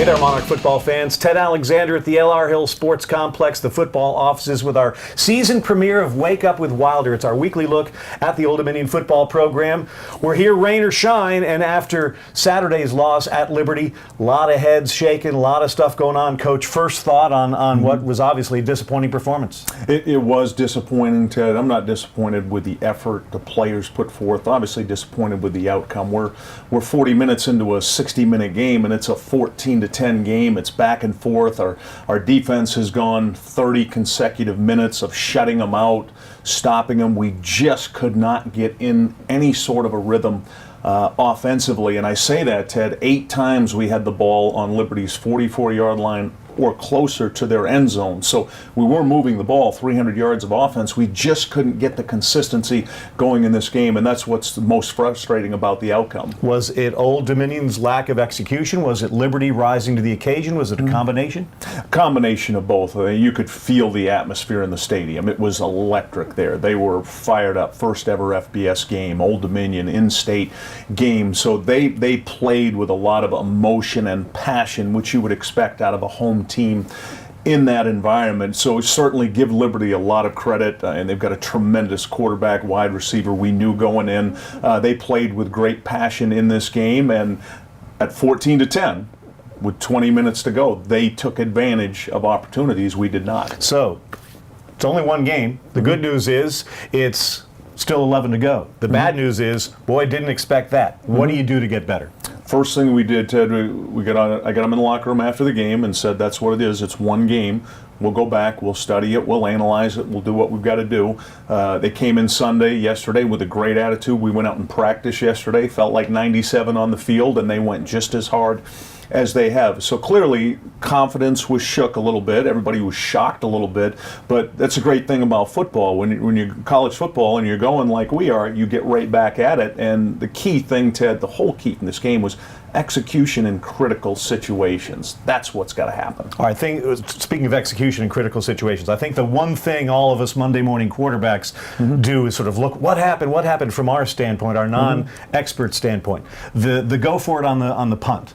Hey there, Monarch football fans. Ted Alexander at the LR Hill Sports Complex, the football offices, with our season premiere of Wake Up with Wilder. It's our weekly look at the Old Dominion football program. We're here rain or shine, and after Saturday's loss at Liberty, a lot of heads shaking, a lot of stuff going on. Coach, first thought on what was obviously a disappointing performance. It was disappointing, Ted. I'm not disappointed with the effort the players put forth. Obviously disappointed with the outcome. We're 40 minutes into a 60-minute game, and it's a 14-10 game. It's back and forth. Our defense has gone 30 consecutive minutes of shutting them out, stopping them. We just could not get in any sort of a rhythm offensively. And I say that, Ted, 8 times we had the ball on Liberty's 44-yard line or closer to their end zone. So we were moving the ball 300 yards of offense. We just couldn't get the consistency going in this game, and that's what's the most frustrating about the outcome. Was it Old Dominion's lack of execution? Was it Liberty rising to the occasion? Was it a combination? A combination of both. You could feel the atmosphere in the stadium. It was electric there. They were fired up. First ever FBS game, Old Dominion in-state game. So they played with a lot of emotion and passion, which you would expect out of a home team in that environment. So certainly give Liberty a lot of credit, and they've got a tremendous quarterback, wide receiver. We knew going in, they played with great passion in this game, and at 14-10, with 20 minutes to go, they took advantage of opportunities we did not. So it's only one game. The good news is it's still 11 to go. The bad news is, boy, didn't expect that. What do you do to get better? First thing we did, Ted, I got them in the locker room after the game and said, that's what it is. It's one game. We'll go back, we'll study it, we'll analyze it, we'll do what we've got to do. They came in yesterday, with a great attitude. We went out and practiced yesterday, felt like 97 on the field, and they went just as hard as they have. So clearly, confidence was shook a little bit. Everybody was shocked a little bit. But that's a great thing about football. When you're college football and you're going like we are, you get right back at it. And the key thing, Ted, the whole key in this game was execution in critical situations. That's what's got to happen. All right, speaking of execution in critical situations, I think the one thing all of us Monday morning quarterbacks do is sort of look, what happened from our standpoint, our non-expert standpoint. The go for it on the punt.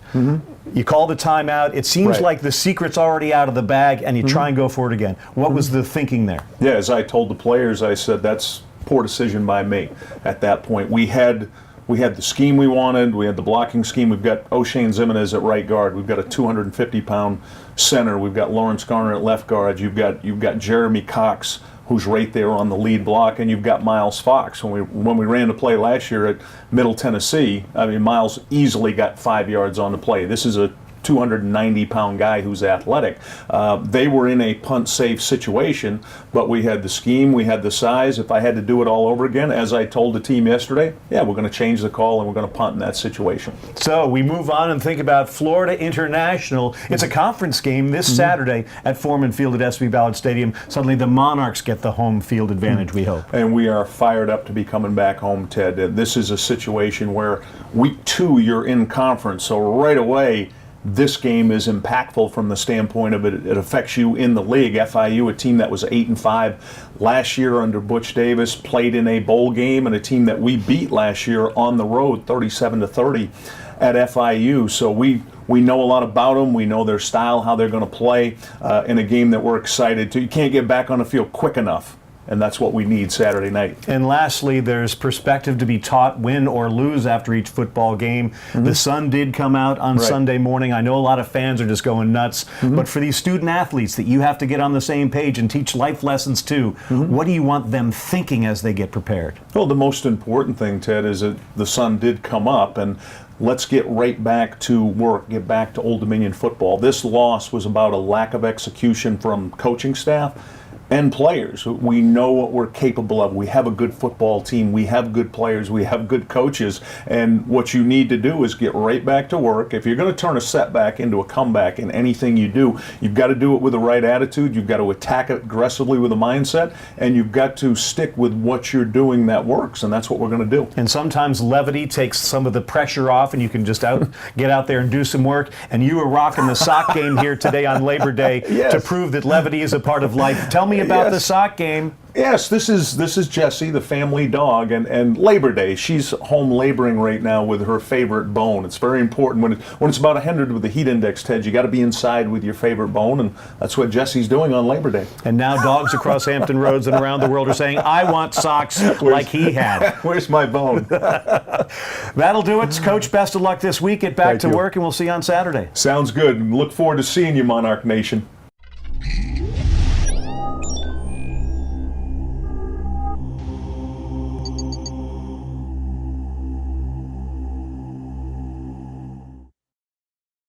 You call the timeout. It seems like the secret's already out of the bag, and you try and go for it again. What was the thinking there? Yeah, as I told the players, I said that's poor decision by me at that point. We had the scheme we wanted. We had the blocking scheme. We've got O'Shane Zimenez at right guard. We've got a 250-pound center. We've got Lawrence Garner at left guard. You've got Jeremy Cox, who's right there on the lead block, and you've got Miles Fox. When we ran the play last year at Middle Tennessee, I mean, Miles easily got 5 yards on the play. This is a 290-pound guy who's athletic. They were in a punt-safe situation, but we had the scheme, we had the size. If I had to do it all over again, as I told the team yesterday, yeah, we're going to change the call and we're going to punt in that situation. So we move on and think about Florida International. It's a conference game this Saturday at Foreman Field at SB Ballard Stadium. Suddenly the Monarchs get the home field advantage, we hope. And we are fired up to be coming back home, Ted. This is a situation where week 2 you're in conference, so right away this game is impactful from the standpoint of it affects you in the league. FIU, a team that was 8-5 last year under Butch Davis, played in a bowl game, and a team that we beat last year on the road 37-30 at FIU. So we know a lot about them. We know their style, how they're going to play in a game that we're excited to. You can't get back on the field quick enough. And that's what we need Saturday night. And lastly, there's perspective to be taught, win or lose after each football game. The sun did come out on Sunday morning. I know a lot of fans are just going nuts. But for these student athletes that you have to get on the same page and teach life lessons to, what do you want them thinking as they get prepared? Well, the most important thing, Ted, is that the sun did come up, and let's get right back to work, get back to Old Dominion football. This loss was about a lack of execution from coaching staff and players. We know what we're capable of. We have a good football team. We have good players. We have good coaches. And what you need to do is get right back to work. If you're going to turn a setback into a comeback in anything you do, you've got to do it with the right attitude. You've got to attack it aggressively with a mindset, and you've got to stick with what you're doing that works, and that's what we're going to do. And sometimes levity takes some of the pressure off, and you can just get out there and do some work. And you were rocking the sock game here today on Labor Day to prove that levity is a part of life. Tell me me about the Yes. sock game. Yes, this is Jessie, the family dog, and Labor Day. She's home laboring right now with her favorite bone. It's very important when it's about 100 with the heat index, Ted. You got to be inside with your favorite bone, and that's what Jessie's doing on Labor Day. And now dogs across Hampton Roads and around the world are saying, I want socks like he had. Where's my bone? That'll do it. Coach, best of luck this week. Get back Thank to you. work, and we'll see you on Saturday. Sounds good. Look forward to seeing you, Monarch Nation.